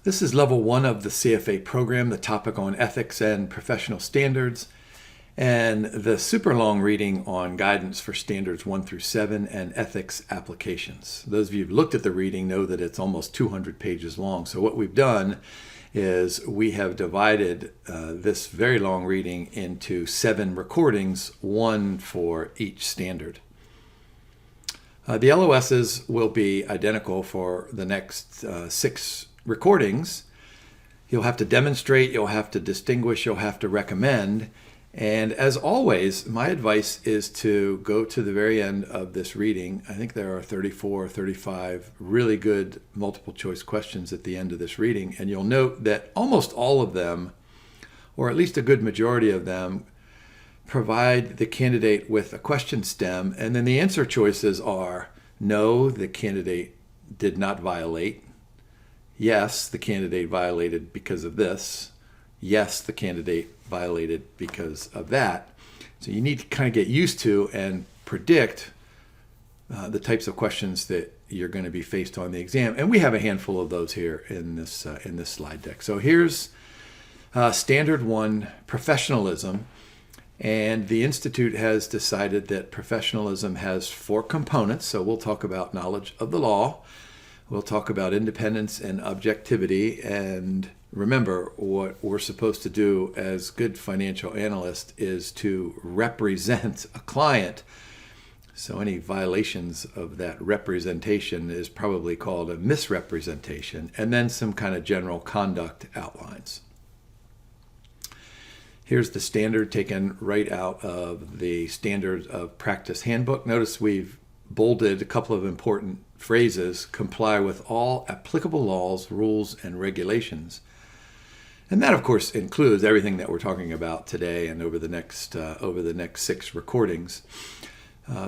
This is level 1 of the CFA program, the topic on ethics and professional standards, and the super long reading on guidance for standards 1 through 7 and ethics applications. Those of you who've looked at the reading know that it's almost 200 pages long. So what we've done is we have divided this very long reading into 7 recordings, one for each standard. The LOSs will be identical for the next 6 recordings. You'll have to demonstrate, you'll have to distinguish, you'll have to recommend. And as always, my advice is to go to the very end of this reading. I think there are 34 or 35 really good multiple choice questions at the end of this reading. And you'll note that almost all of them, or at least a good majority of them, provide the candidate with a question stem. And then the answer choices are: no, the candidate did not violate. Yes, the candidate violated because of this. Yes, the candidate violated because of that. So you need to kind of get used to and predict the types of questions that you're going to be faced on the exam. And we have a handful of those here in this slide deck. So here's Standard 1, Professionalism. And the Institute has decided that professionalism has 4 components. So we'll talk about knowledge of the law. We'll talk about independence and objectivity. And remember, what we're supposed to do as good financial analysts is to represent a client. So any violations of that representation is probably called a misrepresentation. And then some kind of general conduct outlines. Here's the standard taken right out of the Standards of Practice Handbook. Notice we've bolded a couple of important phrases: comply with all applicable laws, rules, and regulations. And that, of course, includes everything that we're talking about today and over the next 6 recordings.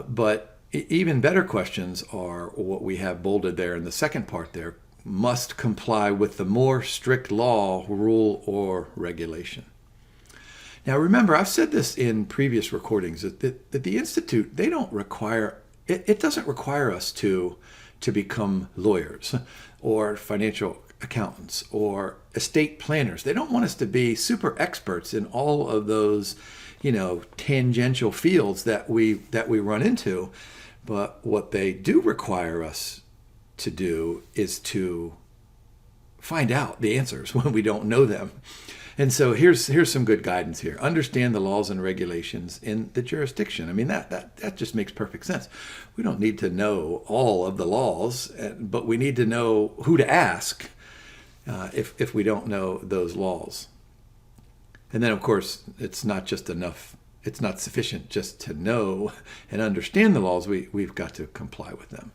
But even better questions are what we have bolded there in the second part there: must comply with the more strict law, rule, or regulation. Now, remember, I've said this in previous recordings, that the Institute, they don't require, it doesn't require us to become lawyers or financial accountants or estate planners. They don't want us to be super experts in all of those, tangential fields that we run into. But what they do require us to do is to find out the answers when we don't know them. And so here's some good guidance here. Understand the laws and regulations in the jurisdiction. I mean, that just makes perfect sense. We don't need to know all of the laws, but we need to know who to ask if we don't know those laws. And then, of course, it's not sufficient just to know and understand the laws. We've got to comply with them.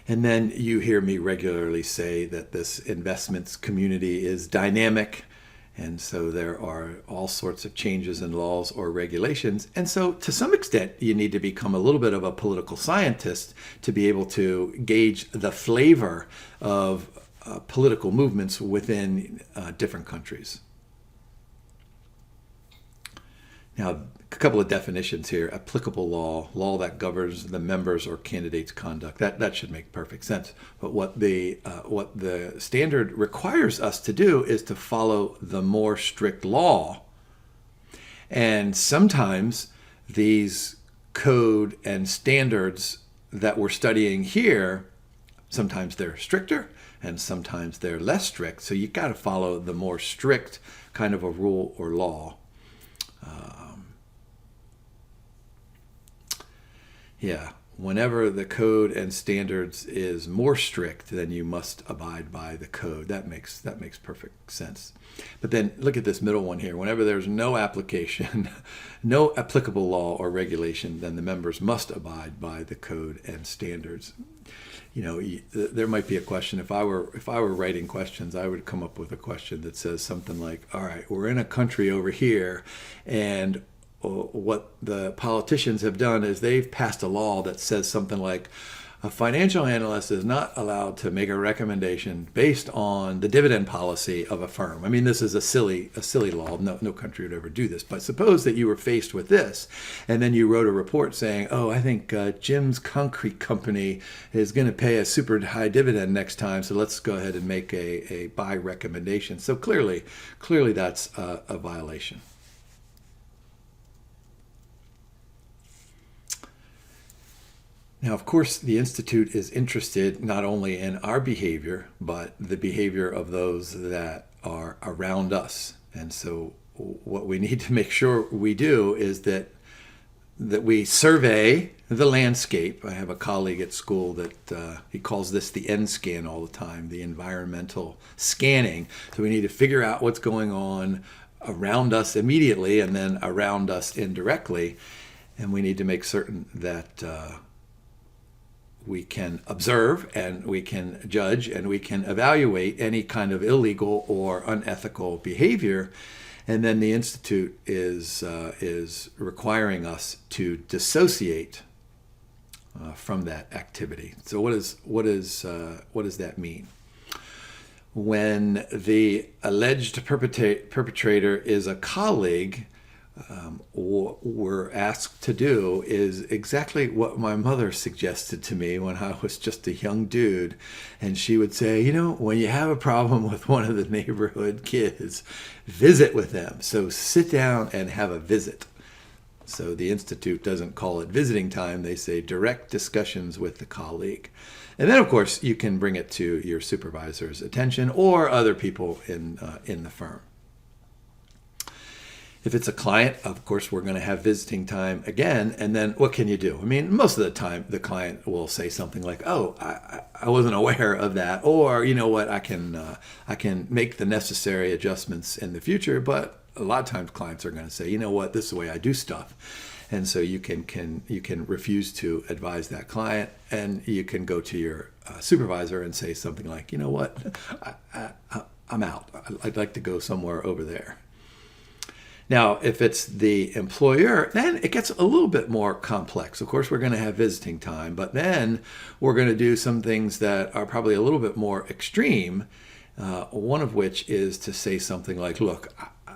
And then you hear me regularly say that this investments community is dynamic. And so there are all sorts of changes in laws or regulations. And so to some extent, you need to become a little bit of a political scientist to be able to gauge the flavor of political movements within different countries. Now, a couple of definitions here: applicable law that governs the members' or candidates' conduct. That should make perfect sense. But what the standard requires us to do is to follow the more strict law. And sometimes these code and standards that we're studying here, sometimes they're stricter and sometimes they're less strict. So you've got to follow the more strict kind of a rule or law. Whenever the code and standards is more strict, then you must abide by the code. That makes perfect sense. But then look at this middle one here. Whenever there's no application, no applicable law or regulation, then the members must abide by the code and standards. There might be a question. If I were writing questions, I would come up with a question that says something like, all right, we're in a country over here, and what the politicians have done is they've passed a law that says something like, A financial analyst is not allowed to make a recommendation based on the dividend policy of a firm. I mean, this is a silly law. No country would ever do this. But suppose that you were faced with this, and then you wrote a report saying, "Oh, I think Jim's Concrete Company is going to pay a super high dividend next time, so let's go ahead and make a buy recommendation." So clearly that's a violation. Now, of course, the Institute is interested not only in our behavior, but the behavior of those that are around us. And so what we need to make sure we do is that we survey the landscape. I have a colleague at school that he calls this the N scan all the time, the environmental scanning. So we need to figure out what's going on around us immediately and then around us indirectly. And we need to make certain that we can observe and we can judge and we can evaluate any kind of illegal or unethical behavior. And then the Institute is requiring us to dissociate from that activity. So what does that mean? When the alleged perpetrator is a colleague, what we're asked to do is exactly what my mother suggested to me when I was just a young dude. And she would say, when you have a problem with one of the neighborhood kids, visit with them. So sit down and have a visit. So the Institute doesn't call it visiting time. They say direct discussions with the colleague. And then, of course, you can bring it to your supervisor's attention or other people in the firm. If it's a client, of course, we're going to have visiting time again. And then what can you do? I mean, most of the time, the client will say something like, "Oh, I wasn't aware of that," or "You know what? I can make the necessary adjustments in the future." But a lot of times, clients are going to say, "You know what? This is the way I do stuff." And so you can refuse to advise that client, and you can go to your supervisor and say something like, "You know what? I'm out. I'd like to go somewhere over there." Now, if it's the employer, then it gets a little bit more complex. Of course, we're going to have visiting time, but then we're going to do some things that are probably a little bit more extreme, one of which is to say something like, "Look,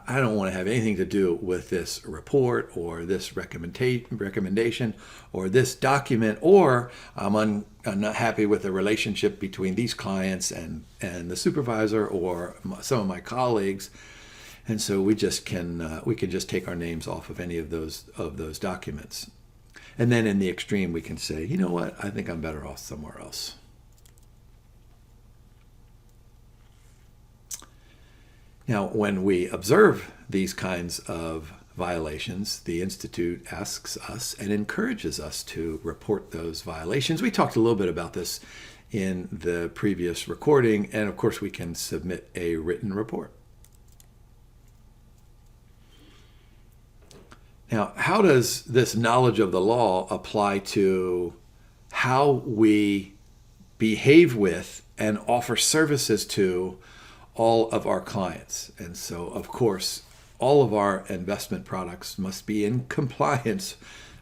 I don't want to have anything to do with this report or this recommendation or this document, or I'm not happy with the relationship between these clients and the supervisor or some of my colleagues." And so we can just take our names off of any of those documents. And then in the extreme, we can say, "You know what? I think I'm better off somewhere else." Now, when we observe these kinds of violations, the Institute asks us and encourages us to report those violations. We talked a little bit about this in the previous recording, and of course, we can submit a written report. Now, how does this knowledge of the law apply to how we behave with and offer services to all of our clients? And so, of course, all of our investment products must be in compliance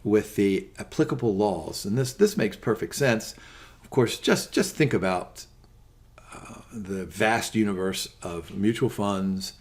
with the applicable laws. And this makes perfect sense. Of course, just think about the vast universe of mutual funds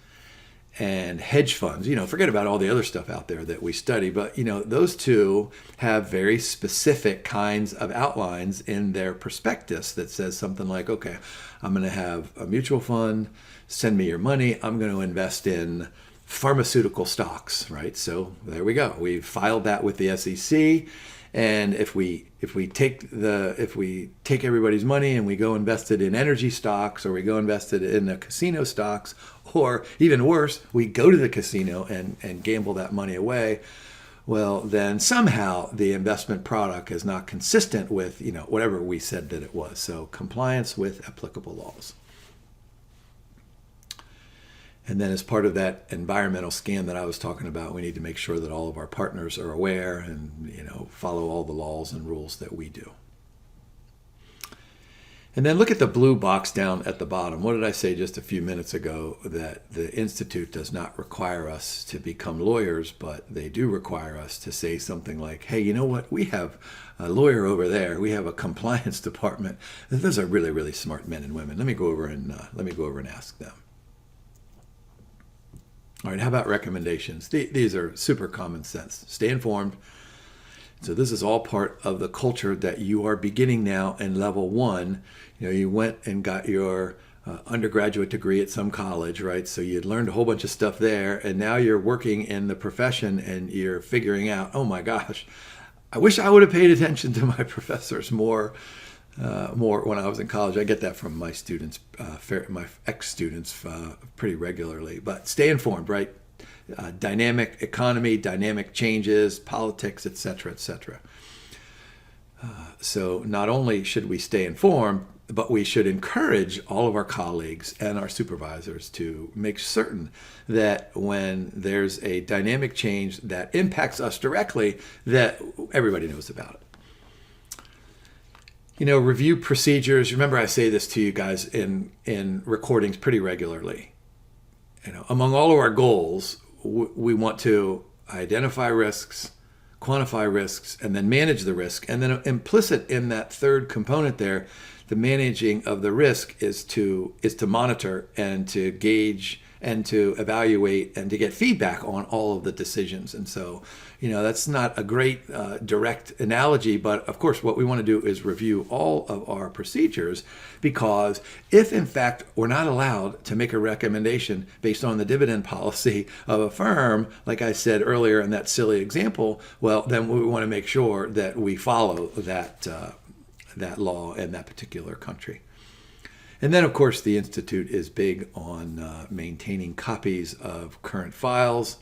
and hedge funds. Forget about all the other stuff out there that we study, but those two have very specific kinds of outlines in their prospectus that says something like, "Okay, I'm going to have a mutual fund, send me your money, I'm going to invest in pharmaceutical stocks," right? So there we go. We've filed that with the SEC. And if we take everybody's money and we go invest it in energy stocks, or we go invest it in the casino stocks, or even worse, we go to the casino and gamble that money away, well, then somehow the investment product is not consistent with whatever we said that it was. So compliance with applicable laws. And then as part of that environmental scan that I was talking about, we need to make sure that all of our partners are aware and follow all the laws and rules that we do. And then look at the blue box down at the bottom. What did I say just a few minutes ago? That the Institute does not require us to become lawyers, but they do require us to say something like, hey, you know what? We have a lawyer over there. We have a compliance department. Those are really, really smart men and women. Let me go over and ask them. All right, how about recommendations? These are super common sense. Stay informed. So this is all part of the culture that you are beginning now in level 1. You went and got your undergraduate degree at some college, right? So you learned a whole bunch of stuff there, and now you're working in the profession and you're figuring out, oh my gosh, I wish I would have paid attention to my professors more when I was in college. I get that from my students, my ex-students pretty regularly. But stay informed, right? Dynamic economy, dynamic changes, politics, etc., etc. So not only should we stay informed, but we should encourage all of our colleagues and our supervisors to make certain that when there's a dynamic change that impacts us directly, that everybody knows about it. Review procedures. Remember, I say this to you guys in recordings pretty regularly. Among all of our goals, we want to identify risks, quantify risks, and then manage the risk. And then implicit in that third component there, the managing of the risk is to monitor and to gauge and to evaluate and to get feedback on all of the decisions. And so, that's not a great direct analogy, but of course what we want to do is review all of our procedures, because if in fact we're not allowed to make a recommendation based on the dividend policy of a firm, like I said earlier in that silly example, well, then we want to make sure that we follow that law in that particular country. And then, of course, the Institute is big on maintaining copies of current files.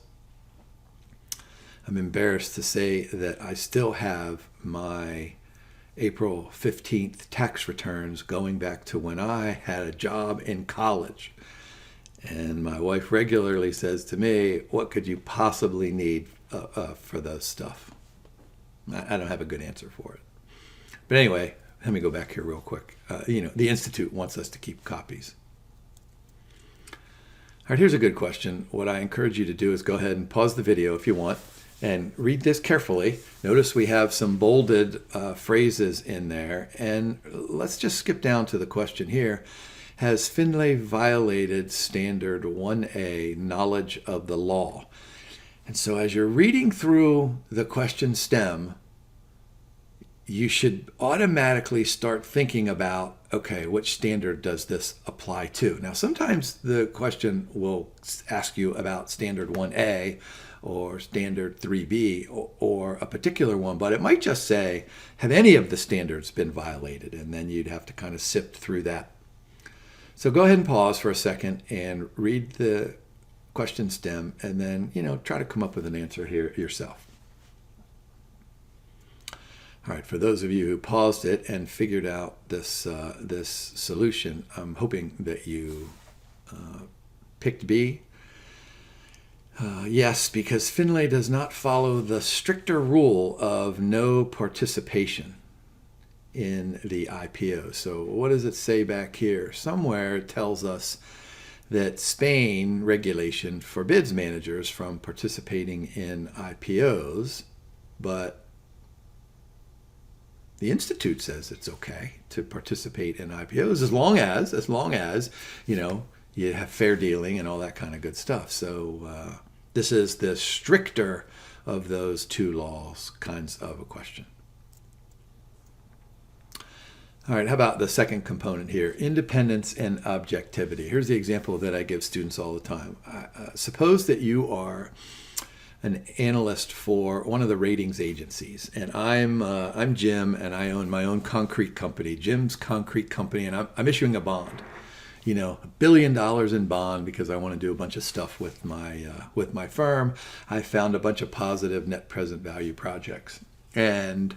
I'm embarrassed to say that I still have my April 15th tax returns going back to when I had a job in college. And my wife regularly says to me, what could you possibly need for those stuff? I don't have a good answer for it. But anyway, let me go back here real quick. The Institute wants us to keep copies. All right, here's a good question. What I encourage you to do is go ahead and pause the video if you want and read this carefully. Notice we have some bolded phrases in there. And let's just skip down to the question here. Has Finlay violated Standard 1A, knowledge of the law? And so as you're reading through the question stem, you should automatically start thinking about, okay, which standard does this apply to? Now, sometimes the question will ask you about Standard 1A or Standard 3B or a particular one, but it might just say, have any of the standards been violated? And then you'd have to kind of sift through that. So go ahead and pause for a second and read the question stem and then, try to come up with an answer here yourself. All right, for those of you who paused it and figured out this solution, I'm hoping that you picked B. Yes, because Finlay does not follow the stricter rule of no participation in the IPO. So what does it say back here? Somewhere it tells us that Spain regulation forbids managers from participating in IPOs, but the Institute says it's okay to participate in IPOs as long as you have fair dealing and all that kind of good stuff. So this is the stricter of those two laws kinds of a question. All right, how about the second component here, independence and objectivity? Here's the example that I give students all the time. Suppose that you are an analyst for one of the ratings agencies, and I'm Jim, and I own my own concrete company, Jim's Concrete Company, and I'm issuing a bond, $1 billion in bond because I want to do a bunch of stuff with my firm. I found a bunch of positive net present value projects, and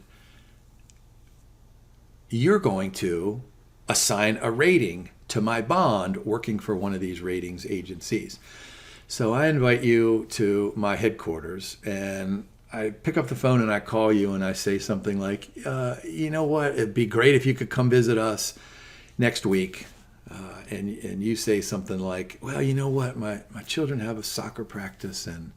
you're going to assign a rating to my bond working for one of these ratings agencies. So I invite you to my headquarters, and I pick up the phone and I call you and I say something like, you know what, it'd be great if you could come visit us. next week, and you say something like, well, you know what, my children have a soccer practice, and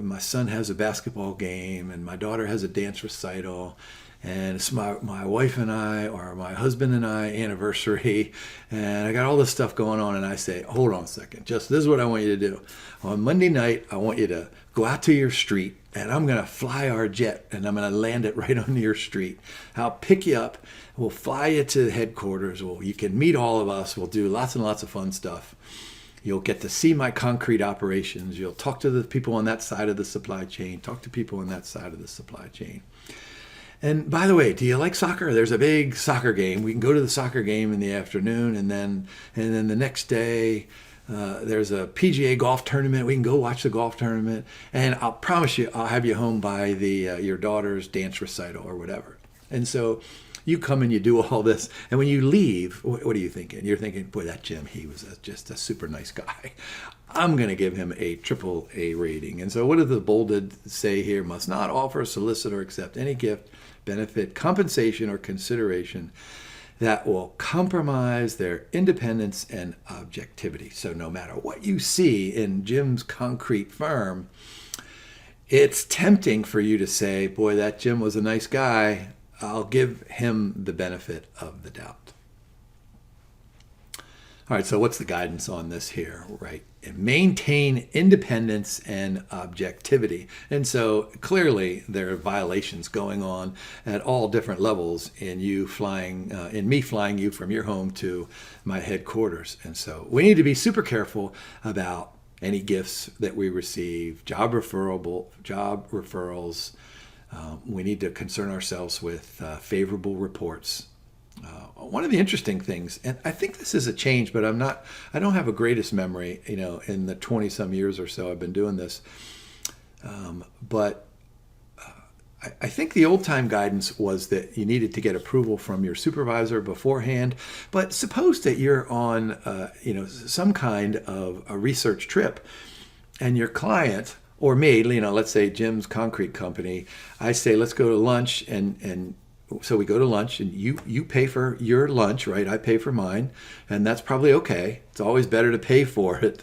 my son has a basketball game, and my daughter has a dance recital, and it's my wife and I, or my husband and I, anniversary, and I got all this stuff going on, and I say, hold on a second, this is what I want you to do. On Monday night, I want you to go out to your street, and I'm going to fly our jet, and I'm going to land it right on your street. I'll pick you up. We'll fly you to headquarters. You can meet all of us. We'll do lots and lots of fun stuff. You'll get to see my concrete operations. You'll talk to the people on that side of the supply chain, talk to people on that side of the supply chain. And by the way, do you like soccer? There's a big soccer game. We can go to the soccer game in the afternoon, and then the next day, there's a PGA golf tournament. We can go watch the golf tournament, and I'll promise you, I'll have you home by your daughter's dance recital or whatever. And so you come and you do all this, and when you leave, what are you thinking? You're thinking, boy, that Jim, he was just a super nice guy. I'm going to give him a AAA rating. And so what does the bolded say here? Must not offer, solicit, or accept any gift, benefit, compensation, or consideration that will compromise their independence and objectivity. So no matter what you see in Jim's concrete firm, it's tempting for you to say, boy, that Jim was a nice guy. I'll give him the benefit of the doubt. All right, so what's the guidance on this here, right? Maintain independence and objectivity. And so clearly there are violations going on at all different levels in me flying you from your home to my headquarters. And so we need to be super careful about any gifts that we receive, job referrals. We need to concern ourselves with favorable reports. One of the interesting things, and I think this is a change, but I don't have a greatest memory, in the 20 some years or so I've been doing this. But I think the old time guidance was that you needed to get approval from your supervisor beforehand. But suppose that you're on, some kind of a research trip, and your client, or me, let's say Jim's concrete company, I say, let's go to lunch, and so we go to lunch, and you pay for your lunch, right? I pay for mine, and that's probably okay. It's always better to pay for it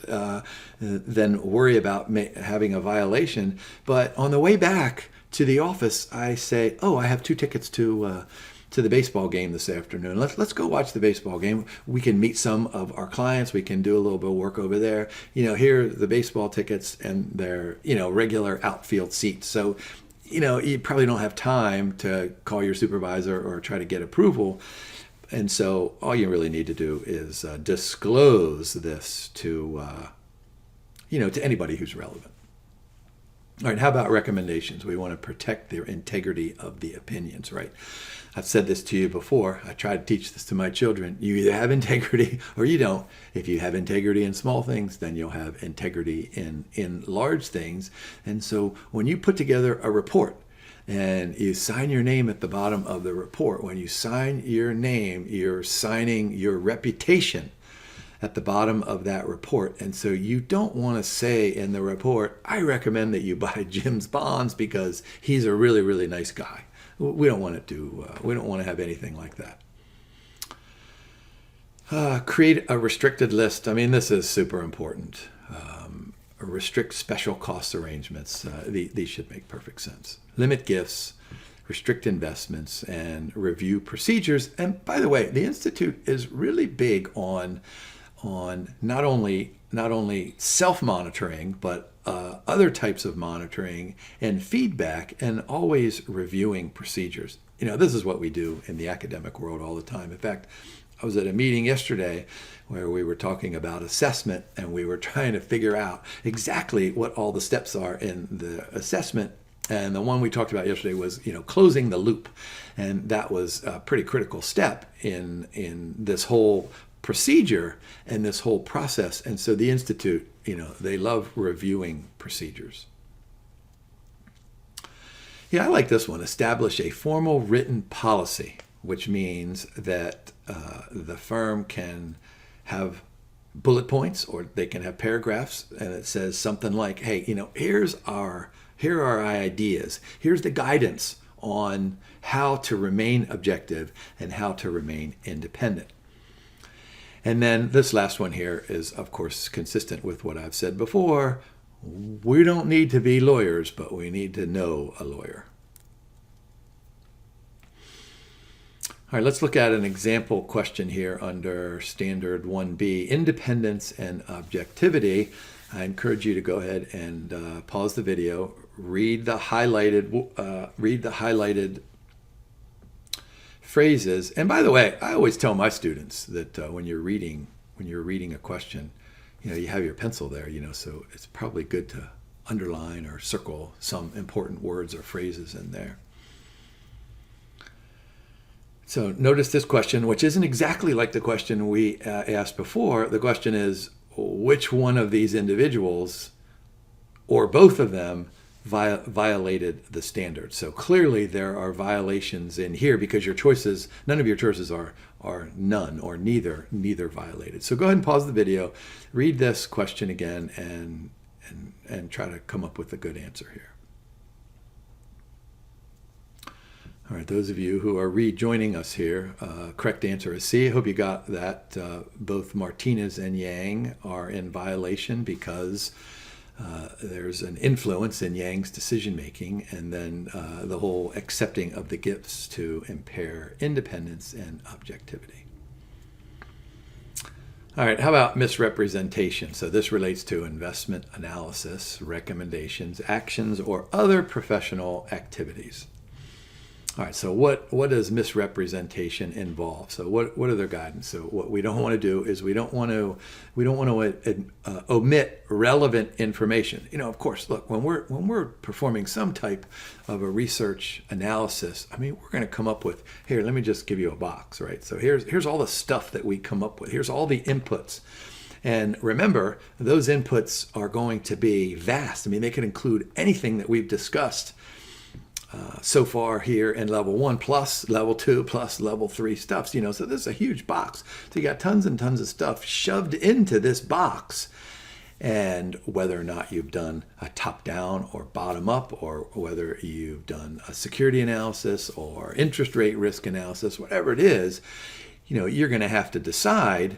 than worry about having a violation. But on the way back to the office, I say, oh, I have 2 tickets to the baseball game this afternoon. Let's go watch the baseball game. We can meet some of our clients. We can do a little bit of work over there. Here are the baseball tickets, and they're, regular outfield seats. So, you probably don't have time to call your supervisor or try to get approval. And so all you really need to do is disclose this to anybody who's relevant. All right, how about recommendations? We want to protect the integrity of the opinions, right? I've said this to you before. I try to teach this to my children. You either have integrity or you don't. If you have integrity in small things, then you'll have integrity in large things. And so when you put together a report and you sign your name at the bottom of the report, when you sign your name, you're signing your reputation at the bottom of that report. And so you don't want to say in the report, I recommend that you buy Jim's bonds because he's a really, really nice guy. We don't want to have anything like that. Create a restricted list. I mean, this is super important. Restrict special cost arrangements. These should make perfect sense. Limit gifts, restrict investments, and review procedures. And by the way, the Institute is really big on not only self-monitoring, but other types of monitoring and feedback, and always reviewing procedures. This is what we do in the academic world all the time. In fact, I was at a meeting yesterday where we were talking about assessment, and we were trying to figure out exactly what all the steps are in the assessment. And the one we talked about yesterday was, closing the loop. And that was a pretty critical step in this whole procedure and this whole process. And so the Institute, they love reviewing procedures. Yeah, I like this one. Establish a formal written policy, which means that the firm can have bullet points, or they can have paragraphs, and it says something like, hey, here are our ideas. Here's the guidance on how to remain objective and how to remain independent. And then this last one here is, of course, consistent with what I've said before. We don't need to be lawyers, but we need to know a lawyer. All right, let's look at an example question here under Standard 1B, Independence and Objectivity. I encourage you to go ahead and pause the video, read the highlighted phrases. And by the way, I always tell my students that when you're reading a question, you have your pencil there, so it's probably good to underline or circle some important words or phrases in there. So notice this question, which isn't exactly like the question we asked before. The question is, which one of these individuals, or both of them, violated the standard? So clearly there are violations in here because none of your choices are none or neither violated. So go ahead and pause the video, read this question again, and try to come up with a good answer here. All right, those of you who are rejoining us here, correct answer is C. I hope you got that. Both Martinez and Yang are in violation because there's an influence in Yang's decision-making, and then the whole accepting of the gifts to impair independence and objectivity. All right, how about misrepresentation? So this relates to investment analysis, recommendations, actions, or other professional activities. All right, so what does misrepresentation involve? So what are their guidance? So what we don't want to do is we don't want to omit relevant information. Of course, look, when we're performing some type of a research analysis, we're going to come up with, here, let me just give you a box, right? So here's all the stuff that we come up with. Here's all the inputs. And remember, those inputs are going to be vast. They could include anything that we've discussed so far here in level 1 plus level 2 plus level 3 stuff. So this is a huge box. So you got tons and tons of stuff shoved into this box. And whether or not you've done a top-down or bottom-up, or whether you've done a security analysis or interest rate risk analysis, whatever it is, you're going to have to decide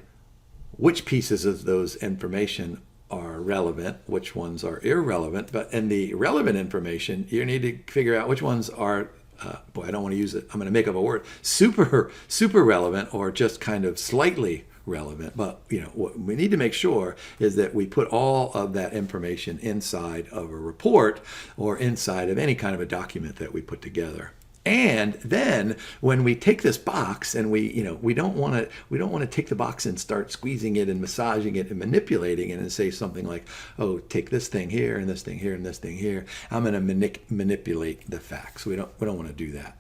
which pieces of those information are relevant, which ones are irrelevant. But in the relevant information, you need to figure out which ones are, I don't want to use it, I'm going to make up a word, super relevant, or just kind of slightly relevant. But what we need to make sure is that we put all of that information inside of a report or inside of any kind of a document that we put together. And then when we take this box and we don't want to take the box and start squeezing it and massaging it and manipulating it and say something like, oh, take this thing here and this thing here and this thing here. I'm going to manipulate the facts. We don't want to do that.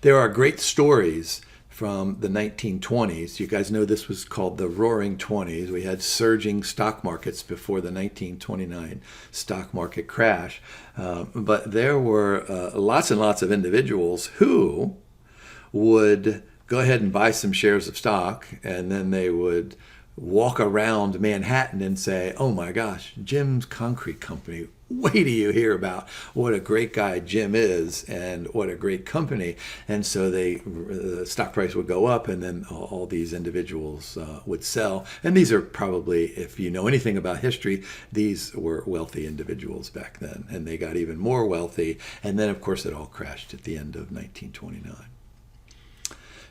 There are great stories from the 1920s. You guys know this was called the Roaring Twenties. We had surging stock markets before the 1929 stock market crash. But there were lots and lots of individuals who would go ahead and buy some shares of stock, and then they would walk around Manhattan and say, oh my gosh, Jim's Concrete Company, wait till you hear about what a great guy Jim is and what a great company. And so the stock price would go up, and then all these individuals would sell. And these are probably, if you know anything about history, these were wealthy individuals back then, and they got even more wealthy. And then, of course, it all crashed at the end of 1929.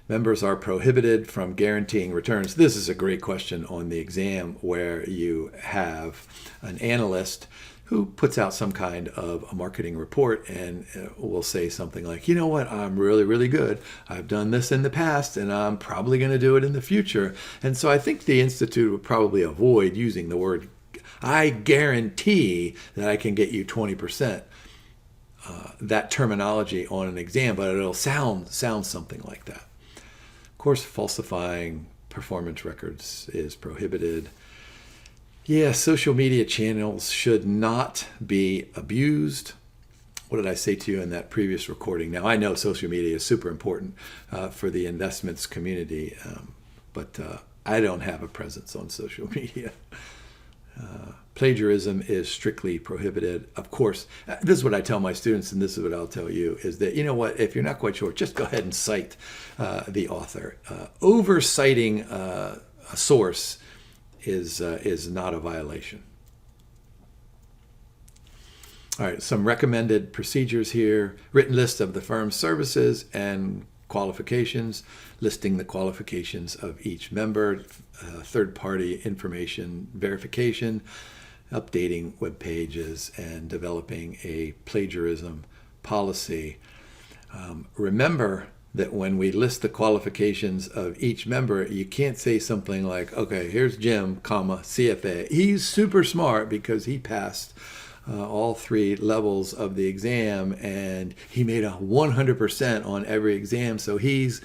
Members are prohibited from guaranteeing returns. This is a great question on the exam, where you have an analyst who puts out some kind of a marketing report and will say something like, you know what, I'm really, really good. I've done this in the past, and I'm probably going to do it in the future. And so I think the Institute would probably avoid using the word, I guarantee that I can get you 20%. That terminology on an exam, but it'll sound something like that. Of course, falsifying performance records is prohibited. Yeah, social media channels should not be abused. What did I say to you in that previous recording? Now, I know social media is super important for the investments community, but I don't have a presence on social media. Plagiarism is strictly prohibited. Of course, this is what I tell my students, and this is what I'll tell you, is that, you know what, if you're not quite sure, just go ahead and cite the author. Oversighting a source is not a violation. All right, some recommended procedures here. Written list of the firm's services and qualifications, listing the qualifications of each member, third-party information verification, updating web pages, and developing a plagiarism policy. Remember that when we list the qualifications of each member, you can't say something like, okay, here's Jim, comma, CFA. He's super smart because he passed all 3 levels of the exam and he made 100% on every exam, so he's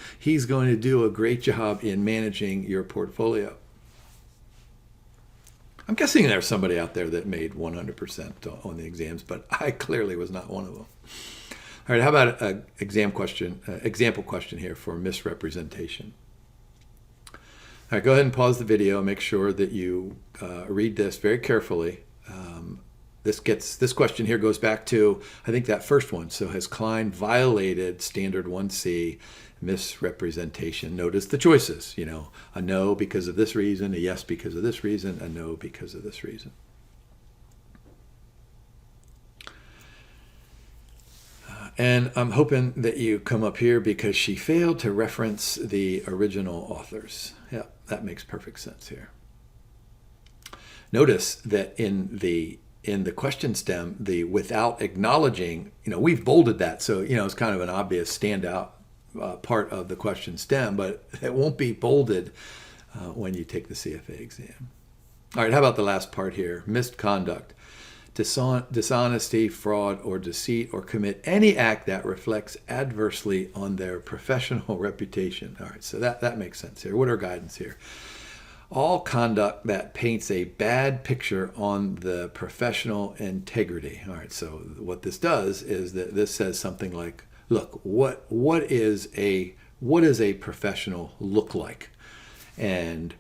going to do a great job in managing your portfolio. I'm guessing there's somebody out there that made 100% on the exams, but I clearly was not one of them. All right, how about an example question here for misrepresentation? All right, go ahead and pause the video. Make sure that you read this very carefully. This question here goes back to, I think, that first one. So has Klein violated Standard 1C misrepresentation? Notice the choices, a no because of this reason, a yes because of this reason, a no because of this reason. And I'm hoping that you come up here because she failed to reference the original authors. Yeah, that makes perfect sense here. Notice that in the question stem, the without acknowledging, we've bolded that. So, it's kind of an obvious standout part of the question stem, but it won't be bolded when you take the CFA exam. All right, how about the last part here? Misconduct. Dishonesty, fraud, or deceit, or commit any act that reflects adversely on their professional reputation. All right, so that makes sense here. What are guidance here? All conduct that paints a bad picture on the professional integrity. All right, so what this does is that this says something like, look, what is a professional look like? And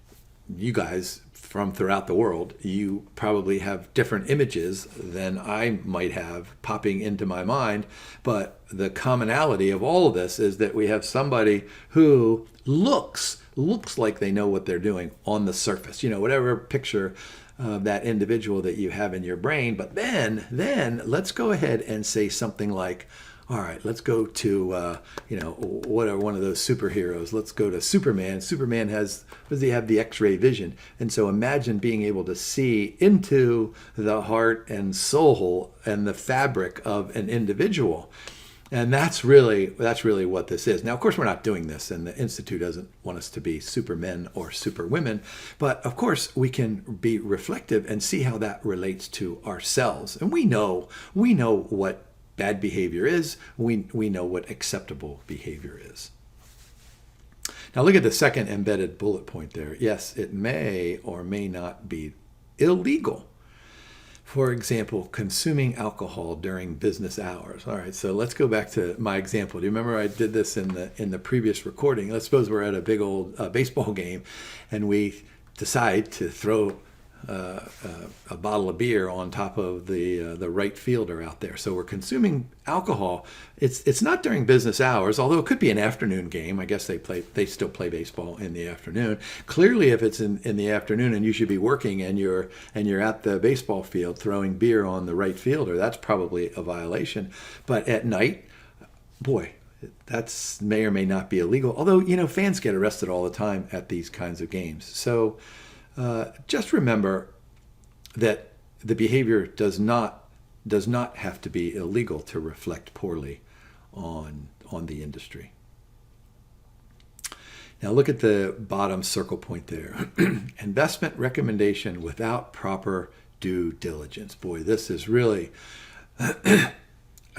you guys from throughout the world, you probably have different images than I might have popping into my mind, but the commonality of all of this is that we have somebody who looks like they know what they're doing on the surface, whatever picture of that individual that you have in your brain. But then let's go ahead and say something like, all right, let's go to, what are one of those superheroes? Let's go to Superman. Superman does he have the X-ray vision? And so imagine being able to see into the heart and soul and the fabric of an individual. And that's really what this is. Now, of course, we're not doing this, and the Institute doesn't want us to be supermen or superwomen. But of course, we can be reflective and see how that relates to ourselves. And we know what bad behavior is. We know what acceptable behavior is. Now, look at the second embedded bullet point there. Yes, it may or may not be illegal. For example, consuming alcohol during business hours. All right, so let's go back to my example. Do you remember I did this in the previous recording? Let's suppose we're at a big old baseball game and we decide to throw a bottle of beer on top of the right fielder out there. So we're consuming alcohol. It's not during business hours, although it could be an afternoon game. I guess they still play baseball in the afternoon. Clearly, if it's in the afternoon and you should be working and you're at the baseball field throwing beer on the right fielder, that's probably a violation. But at night, boy, that's may or may not be illegal. Although, fans get arrested all the time at these kinds of games. So just remember that the behavior does not have to be illegal to reflect poorly on the industry. Now look at the bottom circle point there. Investment recommendation without proper due diligence. Boy, this is really a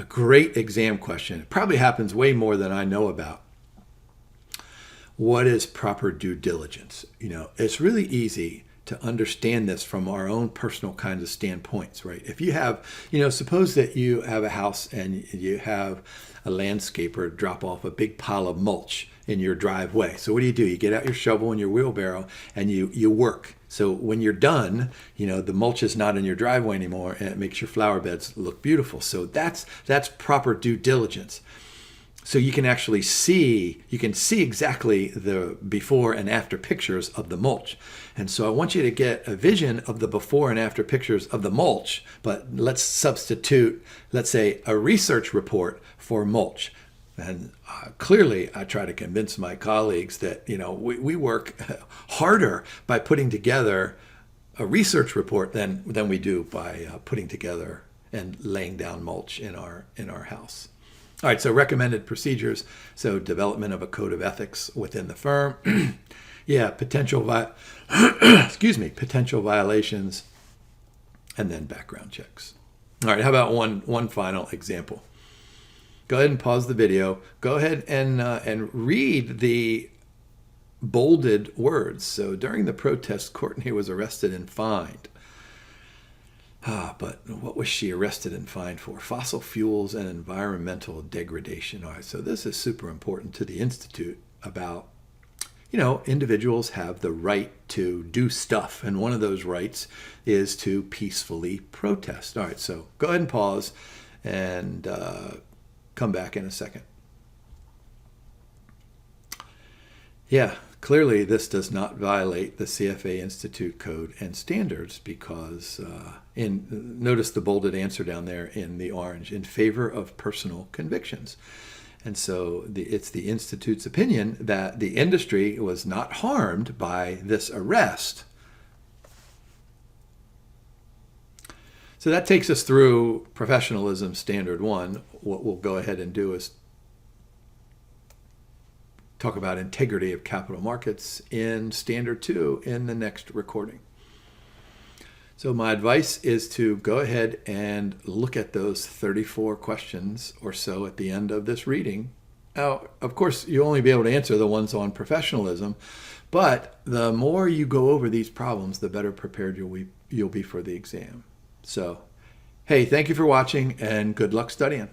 great exam question. It probably happens way more than I know about. What is proper due diligence? It's really easy to understand this from our own personal kinds of standpoints, right? If you have, suppose that you have a house and you have a landscaper drop off a big pile of mulch in your driveway. So what do? You get out your shovel and your wheelbarrow and you work So when you're done, the mulch is not in your driveway anymore, and it makes your flower beds look beautiful. So that's proper due diligence. So you can actually see exactly the before and after pictures of the mulch. And so I want you to get a vision of the before and after pictures of the mulch, but let's substitute, let's say, a research report for mulch. And clearly, I try to convince my colleagues that, we work harder by putting together a research report than we do by putting together and laying down mulch in our house. All right, so recommended procedures. So development of a code of ethics within the firm. Potential violations, and then background checks. All right, how about one final example? Go ahead and pause the video. Go ahead and read the bolded words. So during the protest, Courtney was arrested and fined. But what was she arrested and fined for? Fossil fuels and environmental degradation. All right, so this is super important to the Institute about, individuals have the right to do stuff. And one of those rights is to peacefully protest. All right, so go ahead and pause and come back in a second. Clearly this does not violate the CFA Institute Code and standards because, notice the bolded answer down there in the orange, in favor of personal convictions. And so it's the Institute's opinion that the industry was not harmed by this arrest. So that takes us through Professionalism Standard I. What we'll go ahead and do is talk about integrity of capital markets in Standard II in the next recording. So my advice is to go ahead and look at those 34 questions or so at the end of this reading. Now, of course, you'll only be able to answer the ones on professionalism, but the more you go over these problems, the better prepared you'll be for the exam. So, hey, thank you for watching and good luck studying.